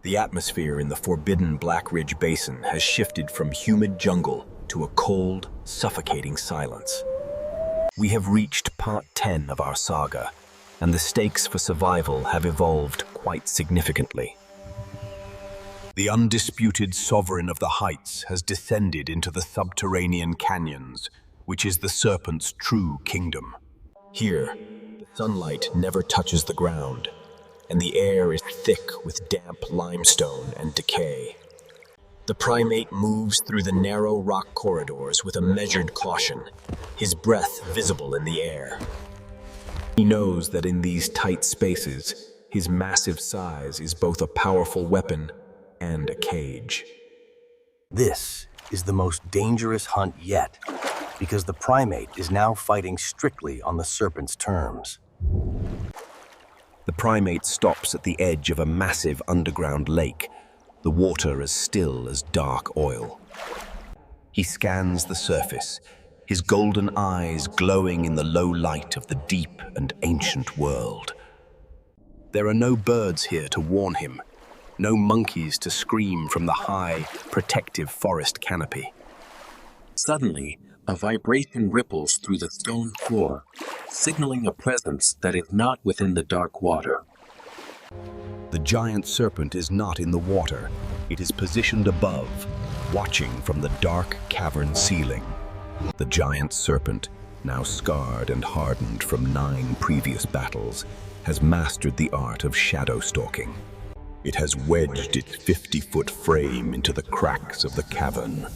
The atmosphere in the forbidden Black Ridge Basin has shifted from humid jungle to a cold, suffocating silence. We have reached part 10 of our saga, and the stakes for survival have evolved quite significantly. The undisputed sovereign of the heights has descended into the subterranean canyons, which is the serpent's true kingdom. Here, the sunlight never touches the ground, and the air is thick with damp limestone and decay. The primate moves through the narrow rock corridors with a measured caution, his breath visible in the air. He knows that in these tight spaces, his massive size is both a powerful weapon and a cage. This is the most dangerous hunt yet, because the primate is now fighting strictly on the serpent's terms. The primate stops at the edge of a massive underground lake, the water as still as dark oil. He scans the surface, his golden eyes glowing in the low light of the deep and ancient world. There are no birds here to warn him, no monkeys to scream from the high, protective forest canopy. Suddenly, a vibration ripples through the stone floor, signaling a presence that is not within the dark water. The giant serpent is not in the water. It is positioned above, watching from the dark cavern ceiling. The giant serpent, now scarred and hardened from 9 previous battles, has mastered the art of shadow stalking. It has wedged its 50-foot frame into the cracks of the cavern,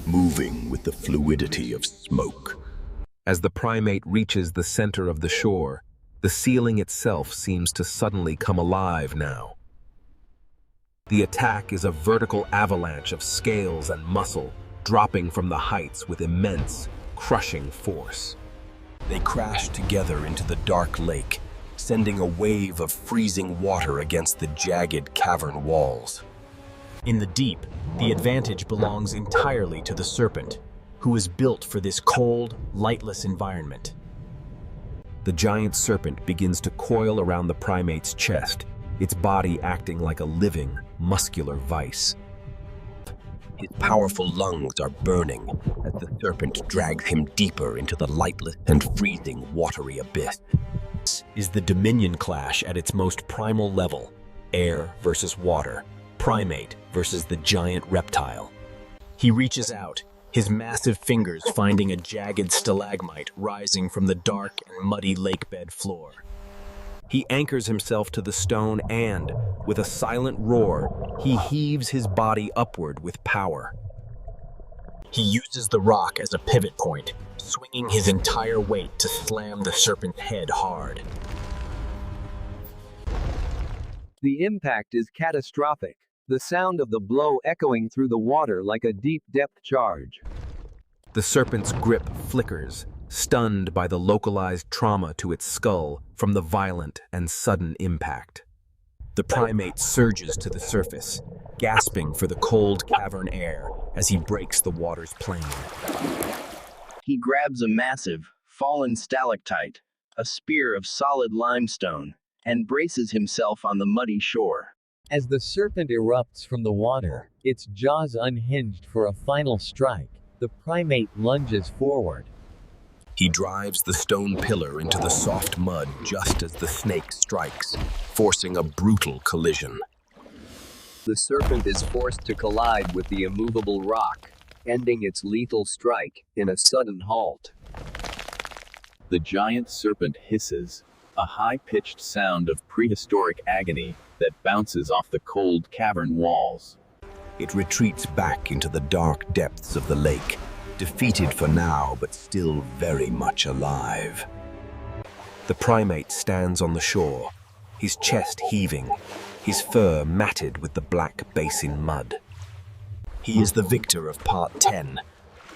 moving with the fluidity of smoke. As the primate reaches the center of the shore, the ceiling itself seems to suddenly come alive now. The attack is a vertical avalanche of scales and muscle, dropping from the heights with immense, crushing force. They crash together into the dark lake, sending a wave of freezing water against the jagged cavern walls. In the deep, the advantage belongs entirely to the serpent, who is built for this cold, lightless environment. The giant serpent begins to coil around the primate's chest, its body acting like a living, muscular vice. His powerful lungs are burning as the serpent drags him deeper into the lightless and freezing watery abyss. This is the dominion clash at its most primal level, air versus water, primate versus the giant reptile. He reaches out, his massive fingers finding a jagged stalagmite rising from the dark and muddy lakebed floor. He anchors himself to the stone and, with a silent roar, he heaves his body upward with power. He uses the rock as a pivot point, swinging his entire weight to slam the serpent's head hard. The impact is catastrophic, the sound of the blow echoing through the water like a deep depth charge. The serpent's grip flickers, stunned by the localized trauma to its skull from the violent and sudden impact. The primate surges to the surface, gasping for the cold cavern air as he breaks the water's plane. He grabs a massive, fallen stalactite, a spear of solid limestone, and braces himself on the muddy shore. As the serpent erupts from the water, its jaws unhinged for a final strike, the primate lunges forward. He drives the stone pillar into the soft mud just as the snake strikes, forcing a brutal collision. The serpent is forced to collide with the immovable rock, ending its lethal strike in a sudden halt. The giant serpent hisses, a high-pitched sound of prehistoric agony that bounces off the cold cavern walls. It retreats back into the dark depths of the lake, defeated for now, but still very much alive. The primate stands on the shore, his chest heaving, his fur matted with the black basin mud. He is the victor of part 10,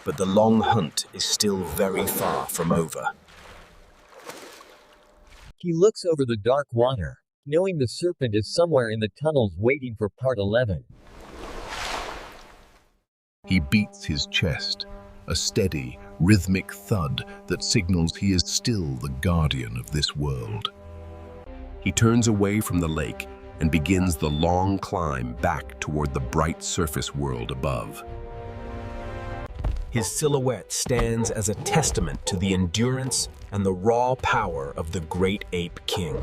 but the long hunt is still very far from over. He looks over the dark water, knowing the serpent is somewhere in the tunnels waiting for part 11. He beats his chest, a steady, rhythmic thud that signals he is still the guardian of this world. He turns away from the lake and begins the long climb back toward the bright surface world above. His silhouette stands as a testament to the endurance and the raw power of the great ape king.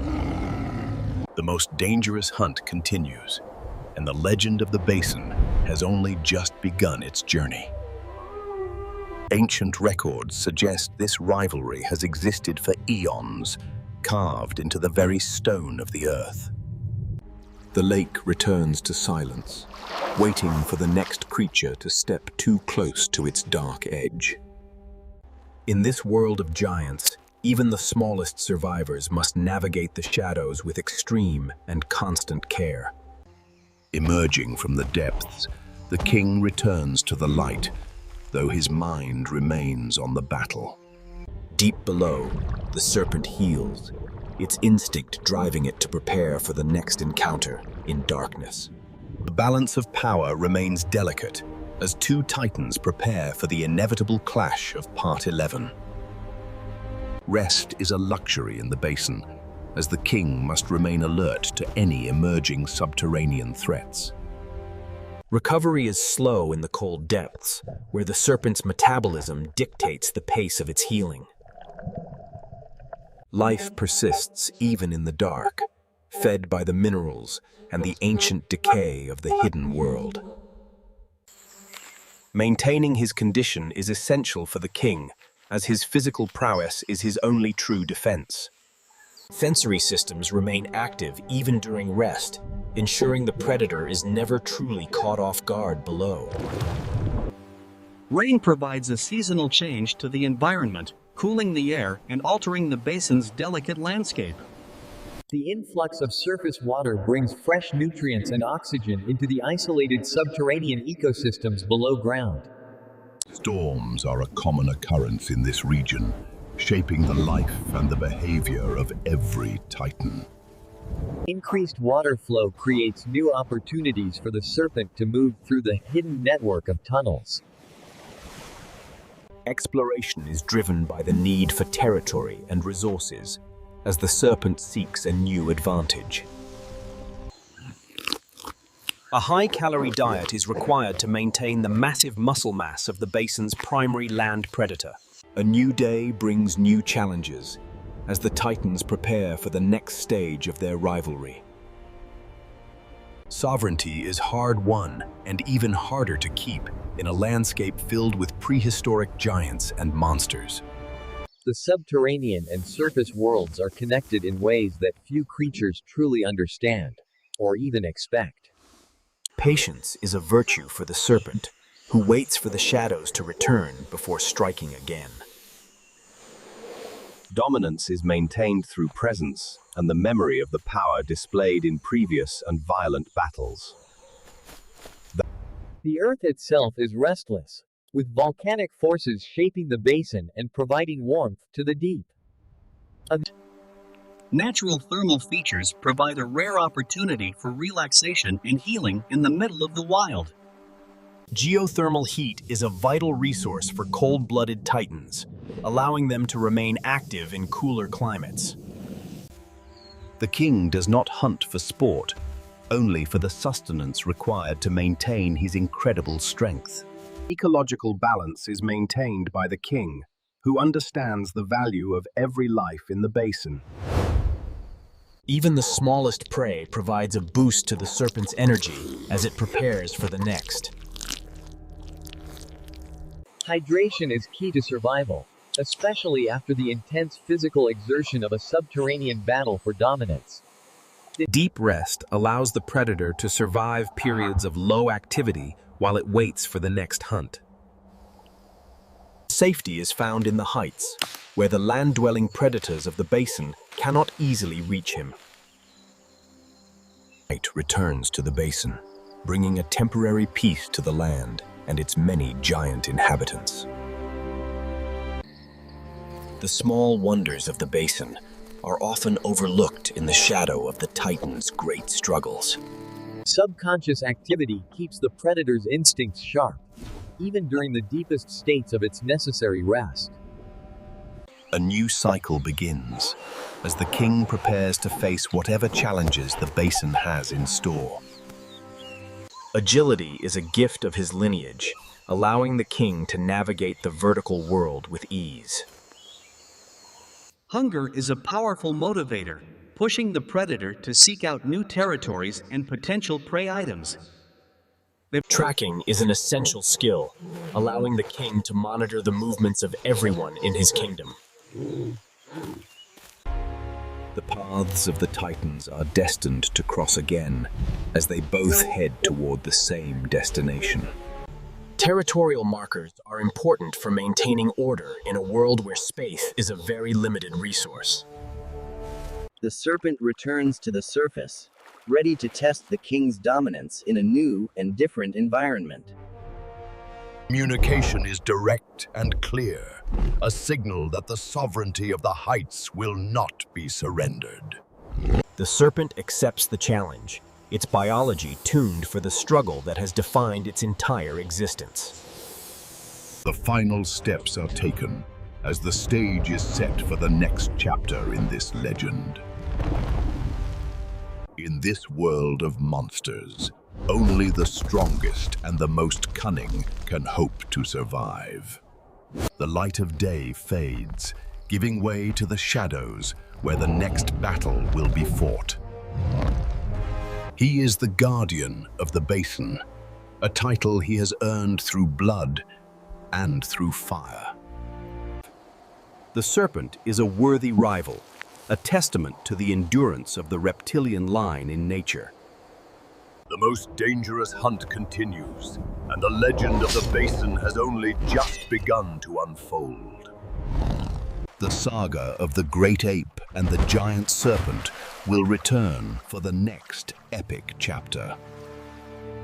The most dangerous hunt continues, and the legend of the basin has only just begun its journey. Ancient records suggest this rivalry has existed for eons, carved into the very stone of the earth. The lake returns to silence, waiting for the next creature to step too close to its dark edge. In this world of giants, even the smallest survivors must navigate the shadows with extreme and constant care. Emerging from the depths, the king returns to the light, though his mind remains on the battle. Deep below, the serpent heals, its instinct driving it to prepare for the next encounter in darkness. The balance of power remains delicate as two titans prepare for the inevitable clash of Part 11. Rest is a luxury in the basin, as the king must remain alert to any emerging subterranean threats. Recovery is slow in the cold depths, where the serpent's metabolism dictates the pace of its healing. Life persists even in the dark, fed by the minerals and the ancient decay of the hidden world. Maintaining his condition is essential for the king, as his physical prowess is his only true defense. Sensory systems remain active even during rest, ensuring the predator is never truly caught off guard below. Rain provides a seasonal change to the environment, cooling the air and altering the basin's delicate landscape. The influx of surface water brings fresh nutrients and oxygen into the isolated subterranean ecosystems below ground. Storms are a common occurrence in this region, shaping the life and the behavior of every titan. Increased water flow creates new opportunities for the serpent to move through the hidden network of tunnels. Exploration is driven by the need for territory and resources, as the serpent seeks a new advantage. A high-calorie diet is required to maintain the massive muscle mass of the basin's primary land predator. A new day brings new challenges, as the titans prepare for the next stage of their rivalry. Sovereignty is hard-won and even harder to keep in a landscape filled with prehistoric giants and monsters. The subterranean and surface worlds are connected in ways that few creatures truly understand, or even expect. Patience is a virtue for the serpent, who waits for the shadows to return before striking again. Dominance is maintained through presence and the memory of the power displayed in previous and violent battles. The Earth itself is restless, with volcanic forces shaping the basin and providing warmth to the deep. Natural thermal features provide a rare opportunity for relaxation and healing in the middle of the wild. Geothermal heat is a vital resource for cold-blooded titans, allowing them to remain active in cooler climates. The king does not hunt for sport, only for the sustenance required to maintain his incredible strength. Ecological balance is maintained by the king, who understands the value of every life in the basin. Even the smallest prey provides a boost to the serpent's energy as it prepares for the next. Hydration is key to survival, especially after the intense physical exertion of a subterranean battle for dominance. Deep rest allows the predator to survive periods of low activity while it waits for the next hunt. Safety is found in the heights, where the land-dwelling predators of the basin cannot easily reach him. Night returns to the basin, bringing a temporary peace to the land and its many giant inhabitants. The small wonders of the basin are often overlooked in the shadow of the titan's great struggles. Subconscious activity keeps the predator's instincts sharp, even during the deepest states of its necessary rest. A new cycle begins as the king prepares to face whatever challenges the basin has in store. Agility is a gift of his lineage, allowing the king to navigate the vertical world with ease. Hunger is a powerful motivator, pushing the predator to seek out new territories and potential prey items. Tracking is an essential skill, allowing the king to monitor the movements of everyone in his kingdom. The paths of the Titans are destined to cross again as they both head toward the same destination. Territorial markers are important for maintaining order in a world where space is a very limited resource. The serpent returns to the surface, ready to test the king's dominance in a new and different environment. Communication is direct and clear, a signal that the sovereignty of the heights will not be surrendered. The serpent accepts the challenge, its biology tuned for the struggle that has defined its entire existence. The final steps are taken as the stage is set for the next chapter in this legend. In this world of monsters, only the strongest and the most cunning can hope to survive. The light of day fades, giving way to the shadows where the next battle will be fought. He is the guardian of the basin, a title he has earned through blood and through fire. The serpent is a worthy rival, a testament to the endurance of the reptilian line in nature. The most dangerous hunt continues, and the legend of the basin has only just begun to unfold. The saga of the great ape and the giant serpent will return for the next epic chapter.